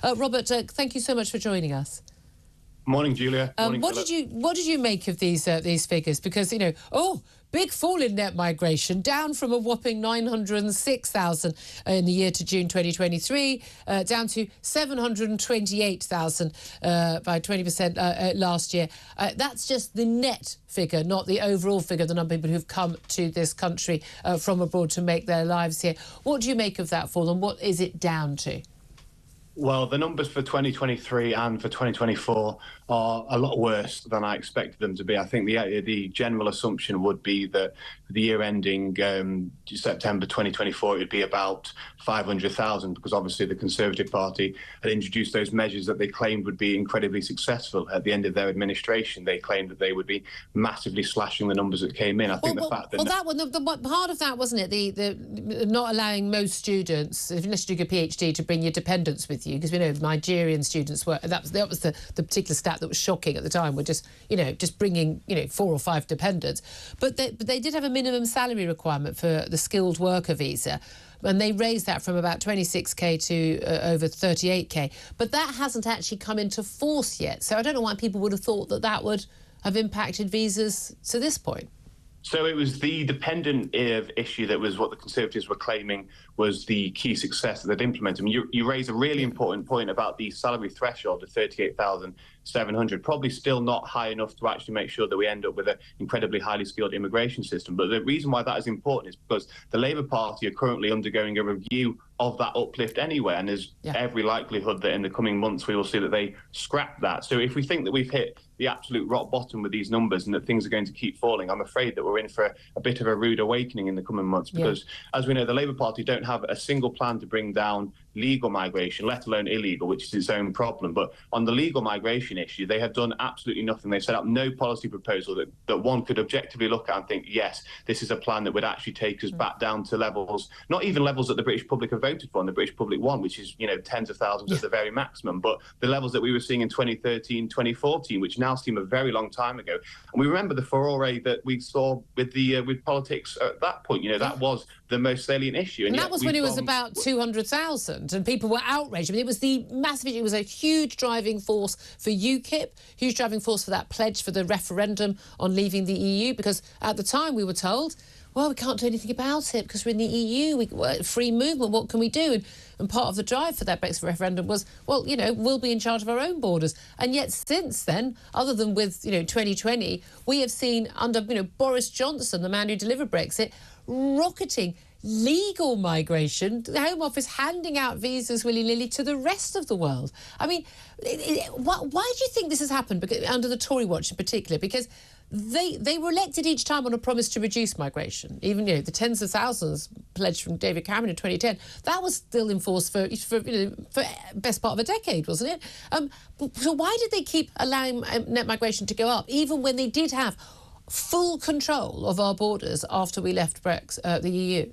Robert, thank you so much for joining us. Morning, Julia. Morning, what did you make of these figures? Because, big fall in net migration, down from a whopping 906,000 in the year to June 2023, down to 728,000 by 20% last year. That's just the net figure, not the overall figure, the number of people who've come to this country from abroad to make their lives here. What do you make of that fall, and what is it down to? Well, the numbers for 2023 and for 2024 are a lot worse than I expected them to be. I think the general assumption would be that for the year ending September 2024, it would be about 500,000, because obviously the Conservative Party had introduced those measures that they claimed would be incredibly successful at the end of their administration. They claimed that they would be massively slashing the numbers that came in. I think the fact that... part of that, wasn't it, the not allowing most students, unless you do a PhD, to bring your dependents with you, because we know Nigerian students were, that was the particular stat that was shocking at the time, were just bringing 4 or 5 dependents. But they did have a minimum salary requirement for the skilled worker visa, and they raised that from about 26k to over 38k. But that hasn't actually come into force yet. So I don't know why people would have thought that that would have impacted visas to this point. So it was the dependent issue that was what the Conservatives were claiming was the key success that they'd implemented. I mean, you raise a really important point about the salary threshold of 38,700, probably still not high enough to actually make sure that we end up with an incredibly highly skilled immigration system. But the reason why that is important is because the Labour Party are currently undergoing a review of that uplift anyway, and there's every likelihood that in the coming months we will see that they scrap that. So if we think that we've hit the absolute rock bottom with these numbers and that things are going to keep falling, I'm afraid that we're in for a bit of a rude awakening in the coming months, because as we know, the Labour Party don't have a single plan to bring down legal migration, let alone illegal, which is its own problem. But on the legal migration issue, they have done absolutely nothing. They've set up no policy proposal that one could objectively look at and think, yes, this is a plan that would actually take us back down to levels, not even levels that the British public have voted for and the British public want, which is, tens of thousands at the very maximum, but the levels that we were seeing in 2013, 2014, which now seem a very long time ago. And we remember the furore that we saw with politics at that point. That was the most salient issue. And that was when it was about 200,000 and people were outraged. I mean, it was the massive issue. It was a huge driving force for UKIP, huge driving force for that pledge for the referendum on leaving the EU, because at the time we were told, well, we can't do anything about it because we're in the EU, free movement, what can we do? And part of the drive for that Brexit referendum was, well, we'll be in charge of our own borders. And yet since then, other than with, 2020, we have seen under, Boris Johnson, the man who delivered Brexit, rocketing legal migration, the Home Office handing out visas willy-nilly to the rest of the world. I mean, why do you think this has happened, because, under the Tory watch in particular? Because they were elected each time on a promise to reduce migration. Even, the tens of thousands pledged from David Cameron in 2010, that was still in force for best part of a decade, wasn't it? So why did they keep allowing net migration to go up, even when they did have full control of our borders after we left the EU?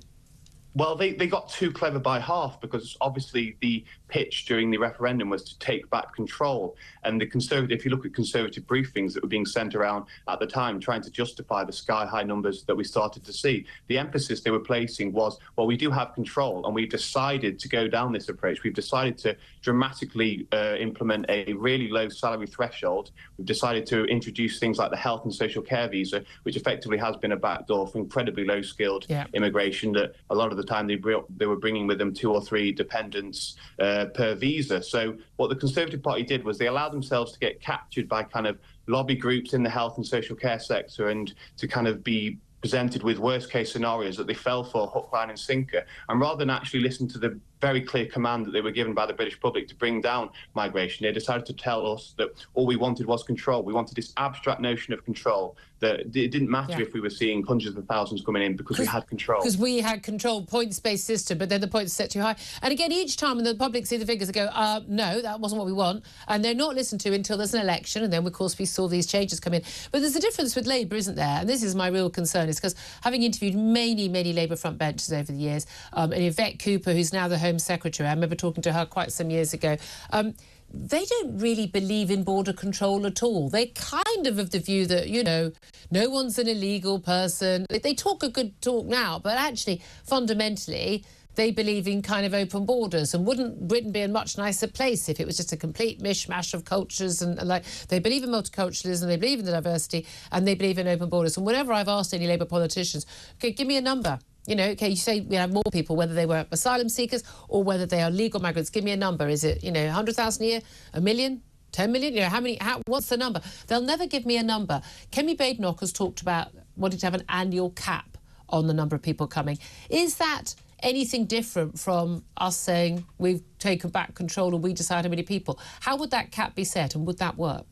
Well, they got too clever by half, because obviously the pitch during the referendum was to take back control. And if you look at Conservative briefings that were being sent around at the time, trying to justify the sky-high numbers that we started to see, the emphasis they were placing was, well, we do have control, and we've decided to go down this approach. We've decided to dramatically implement a really low salary threshold. We've decided to introduce things like the health and social care visa, which effectively has been a backdoor for incredibly low-skilled immigration that a lot of the time they were bringing with them 2 or 3 dependents per visa. So what the Conservative Party did was they allowed themselves to get captured by kind of lobby groups in the health and social care sector, and to kind of be presented with worst case scenarios that they fell for hook, line and sinker. And rather than actually listen to the very clear command that they were given by the British public to bring down migration, they decided to tell us that all we wanted was control. We wanted this abstract notion of control, that it didn't matter if we were seeing hundreds of thousands coming in, because we had control. Because we had control, points-based system, but then the points set too high. And again, each time when the public see the figures, they go, no, that wasn't what we want. And they're not listened to until there's an election. And then, of course, we saw these changes come in. But there's a difference with Labour, isn't there? And this is my real concern, is because having interviewed many Labour front benches over the years, and Yvette Cooper, who's now the Home Secretary, I remember talking to her quite some years ago, they don't really believe in border control at all. They're kind of the view that, no one's an illegal person. They talk a good talk now, but actually, fundamentally, they believe in kind of open borders. And wouldn't Britain be a much nicer place if it was just a complete mishmash of cultures? And like, they believe in multiculturalism, they believe in the diversity, and they believe in open borders. And whenever I've asked any Labour politicians, okay, give me a number. You know, okay, you say we have more people, whether they were asylum seekers or whether they are legal migrants. Give me a number. Is it, 100,000 a year, 1 million, 10 million? What's the number? They'll never give me a number. Kemi Badenoch has talked about wanting to have an annual cap on the number of people coming. Is that anything different from us saying we've taken back control and we decide how many people? How would that cap be set, and would that work?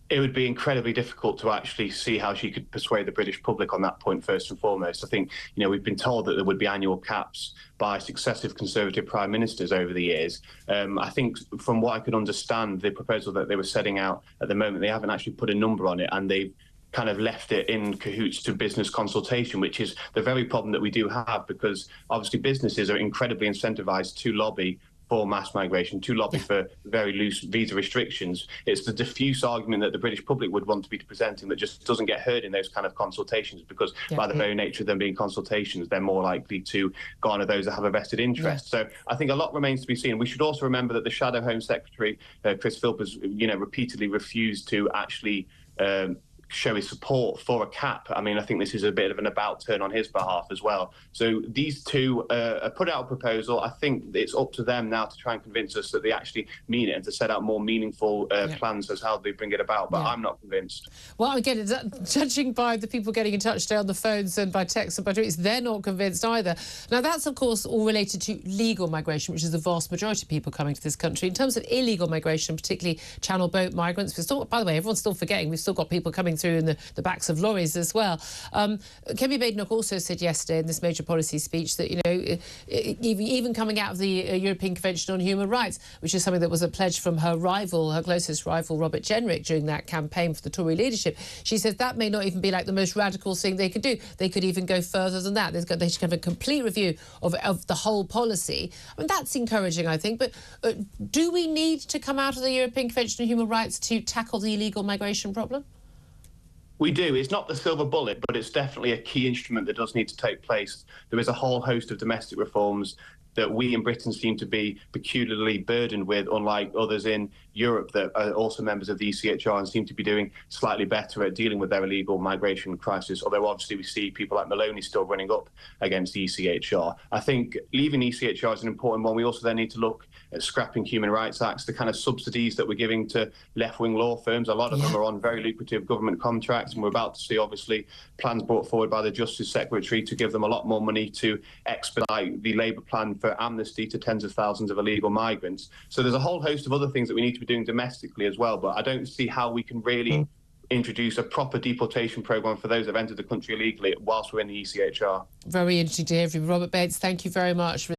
It would be incredibly difficult to actually see how she could persuade the British public on that point, first and foremost. I think, we've been told that there would be annual caps by successive Conservative prime ministers over the years. I think from what I could understand, the proposal that they were setting out at the moment, they haven't actually put a number on it, and they've kind of left it in cahoots to business consultation, which is the very problem that we do have, because obviously businesses are incredibly incentivized to lobby for mass migration, to lobby for very loose visa restrictions. It's the diffuse argument that the British public would want to be presenting that just doesn't get heard in those kind of consultations, because by the very nature of them being consultations, they're more likely to garner those that have a vested interest. So I think a lot remains to be seen. We should also remember that the Shadow Home Secretary, Chris Philp, has repeatedly refused to actually show his support for a cap. I mean, I think this is a bit of an about turn on his behalf as well. So these two put out a proposal. I think it's up to them now to try and convince us that they actually mean it and to set out more meaningful plans as how they bring it about. But I'm not convinced. Well, again, judging by the people getting in touch today on the phones and by text and by tweets, they're not convinced either. Now, that's, of course, all related to legal migration, which is the vast majority of people coming to this country. In terms of illegal migration, particularly channel boat migrants, we've still, by the way, everyone's still forgetting, we've still got people coming through in the backs of lorries as well. Kemi Badenoch also said yesterday in this major policy speech that, even coming out of the European Convention on Human Rights, which is something that was a pledge from her closest rival, Robert Jenrick, during that campaign for the Tory leadership, she said that may not even be like the most radical thing they could do. They could even go further than that. They should have a complete review of the whole policy. I mean, that's encouraging, I think. But do we need to come out of the European Convention on Human Rights to tackle the illegal migration problem? We do. It's not the silver bullet, but it's definitely a key instrument that does need to take place. There is a whole host of domestic reforms that we in Britain seem to be peculiarly burdened with, unlike others in Europe that are also members of the ECHR and seem to be doing slightly better at dealing with their illegal migration crisis, although obviously we see people like Maloney still running up against the ECHR. I think leaving ECHR is an important one. We also then need to look at scrapping human rights acts, the kind of subsidies that we're giving to left-wing law firms. A lot of them are on very lucrative government contracts, and we're about to see, obviously, plans brought forward by the Justice Secretary to give them a lot more money to expedite the Labour plan for amnesty to tens of thousands of illegal migrants. So there's a whole host of other things that we need to be doing domestically as well, but I don't see how we can really introduce a proper deportation programme for those that have entered the country illegally whilst we're in the ECHR. Very interesting to hear from you. Robert Bates, thank you very much.